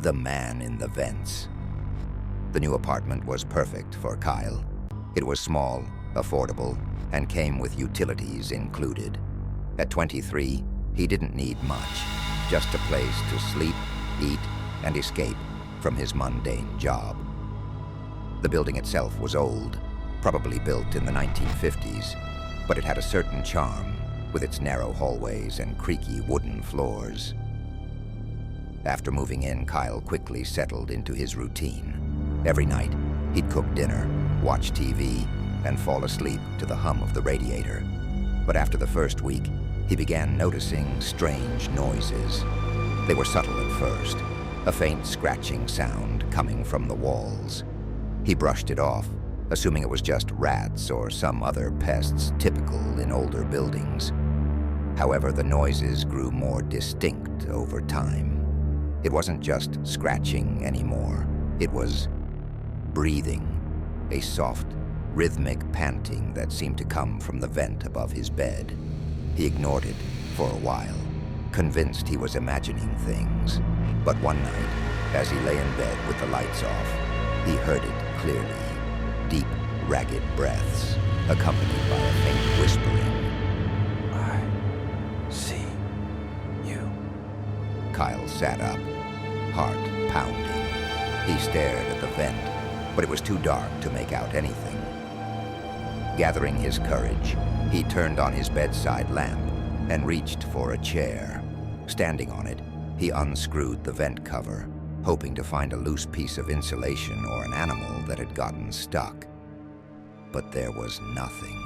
the man in the vents. The new apartment was perfect for Kyle. It was small, affordable, and came with utilities included. At 23, he didn't need much, just a place to sleep, eat, and escape from his mundane job. The building itself was old, probably built in the 1950s, but it had a certain charm with its narrow hallways and creaky wooden floors. After moving in, Kyle quickly settled into his routine. Every night, he'd cook dinner, watch TV, and fall asleep to the hum of the radiator. But after the first week, he began noticing strange noises. They were subtle at first, a faint scratching sound coming from the walls. He brushed it off, assuming it was just rats or some other pests typical in older buildings. However, the noises grew more distinct over time. It wasn't just scratching anymore. It was breathing, a soft, rhythmic panting that seemed to come from the vent above his bed. He ignored it for a while, convinced he was imagining things. But one night, as he lay in bed with the lights off, he heard it clearly. Deep, ragged breaths, accompanied by a faint whispering. I see you. Kyle sat up, heart pounding. He stared at the vent, but it was too dark to make out anything. Gathering his courage, he turned on his bedside lamp and reached for a chair. Standing on it, he unscrewed the vent cover, hoping to find a loose piece of insulation or an animal that had gotten stuck. But there was nothing,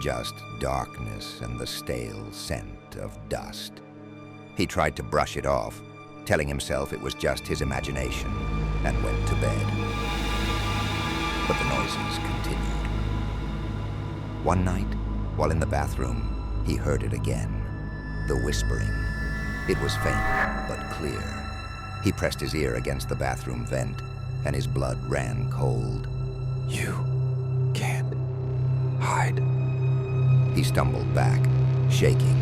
just darkness and the stale scent of dust. He tried to brush it off, telling himself it was just his imagination, and went to bed. But the noises continued. One night, while in the bathroom, he heard it again, the whispering. It was faint, but clear. He pressed his ear against the bathroom vent, and his blood ran cold. You can't hide. He stumbled back, shaking.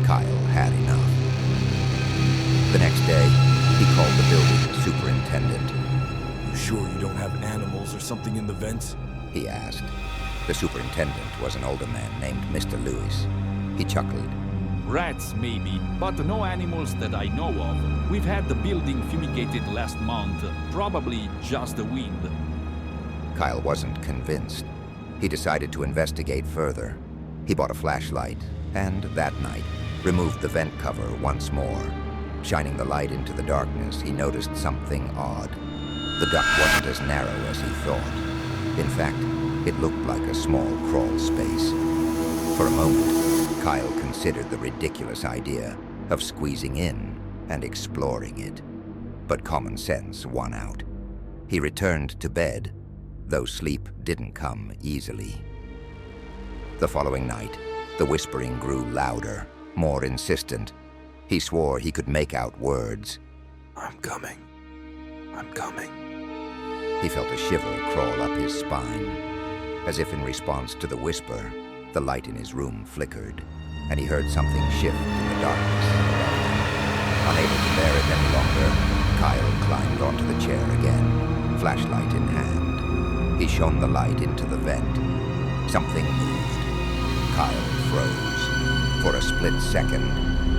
Kyle had enough. The next day, he called the building superintendent. You sure you don't have animals or something in the vents? He asked. The superintendent was an older man named Mr. Lewis. He chuckled. Rats, maybe, but no animals that I know of. We've had the building fumigated last month, probably just the wind. Kyle wasn't convinced. He decided to investigate further. He bought a flashlight, and that night, removed the vent cover once more. Shining the light into the darkness, he noticed something odd. The duct wasn't as narrow as he thought. In fact, it looked like a small crawl space. For a moment, Kyle considered the ridiculous idea of squeezing in and exploring it. But common sense won out. He returned to bed, though sleep didn't come easily. The following night, the whispering grew louder, more insistent. He swore he could make out words. I'm coming. I'm coming. He felt a shiver crawl up his spine. As if in response to the whisper, the light in his room flickered, and he heard something shift in the darkness above him. Unable to bear it any longer, Kyle climbed onto the chair again, flashlight in hand. He shone the light into the vent. Something moved. Kyle froze. For a split second,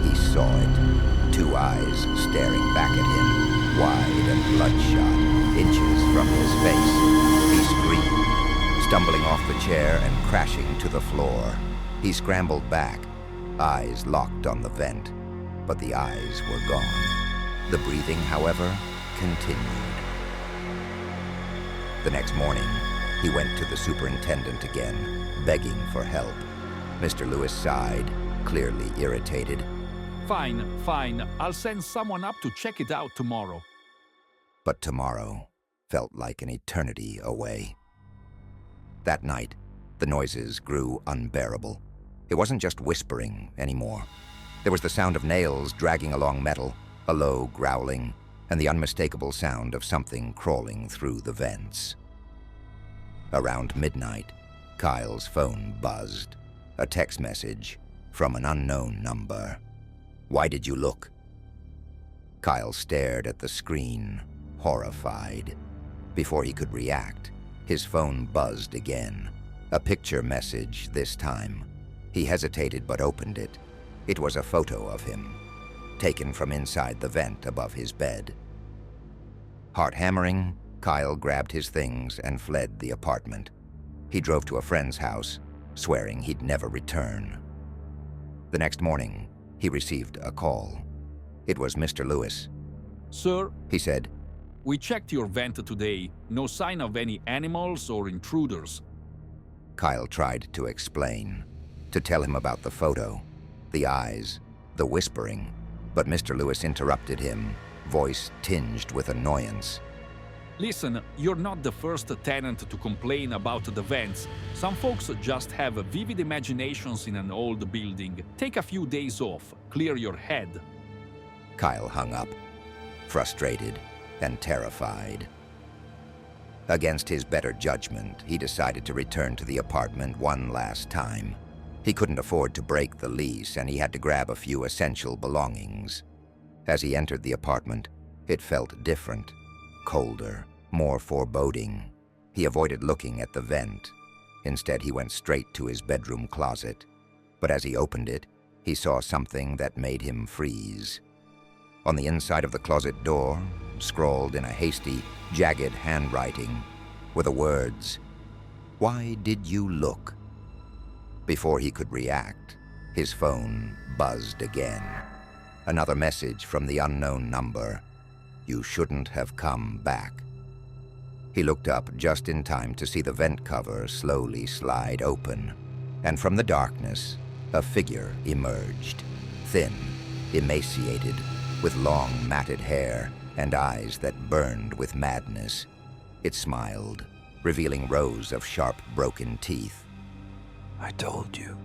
he saw it. Two eyes staring back at him, wide and bloodshot, inches from his face. He screamed, stumbling off the chair and crashing to the floor. He scrambled back, eyes locked on the vent, but the eyes were gone. The breathing, however, continued. The next morning, he went to the superintendent again, begging for help. Mr. Lewis sighed, clearly irritated. Fine. I'll send someone up to check it out tomorrow. But tomorrow felt like an eternity away. That night, the noises grew unbearable. It wasn't just whispering anymore. There was the sound of nails dragging along metal, a low growling, and the unmistakable sound of something crawling through the vents. Around midnight, Kyle's phone buzzed. A text message from an unknown number. "Why did you look?" Kyle stared at the screen, horrified. Before he could react, his phone buzzed again. A picture message this time. He hesitated but opened it. It was a photo of him, taken from inside the vent above his bed. Heart hammering, Kyle grabbed his things and fled the apartment. He drove to a friend's house, swearing he'd never return. The next morning, he received a call. It was Mr. Lewis. Sir, He said, we checked your vent today. No sign of any animals or intruders. Kyle tried to explain, to tell him about the photo, the eyes, the whispering, but Mr. Lewis interrupted him, voice tinged with annoyance. Listen, you're not the first tenant to complain about the vents. Some folks just have vivid imaginations in an old building. Take a few days off, clear your head. Kyle hung up, frustrated and terrified. Against his better judgment, he decided to return to the apartment one last time. He couldn't afford to break the lease, and he had to grab a few essential belongings. As he entered the apartment, it felt different, colder, more foreboding. He avoided looking at the vent. Instead, he went straight to his bedroom closet. But as he opened it, he saw something that made him freeze. On the inside of the closet door, scrawled in a hasty, jagged handwriting, were the words, "Why did you look?" Before he could react, his phone buzzed again. Another message from the unknown number. "You shouldn't have come back." He looked up just in time to see the vent cover slowly slide open, and from the darkness, a figure emerged, thin, emaciated, with long matted hair and eyes that burned with madness. It smiled, revealing rows of sharp, broken teeth. I told you,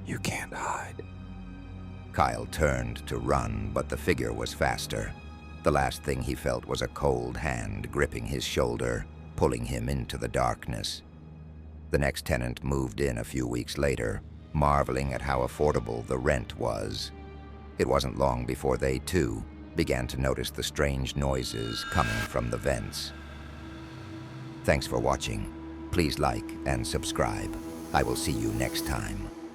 you can't hide. Kyle turned to run, but the figure was faster. The last thing he felt was a cold hand gripping his shoulder, pulling him into the darkness. The next tenant moved in a few weeks later, marveling at how affordable the rent was. It wasn't long before they, too, began to notice the strange noises coming from the vents. Thanks for watching. Please like and subscribe. I will see you next time.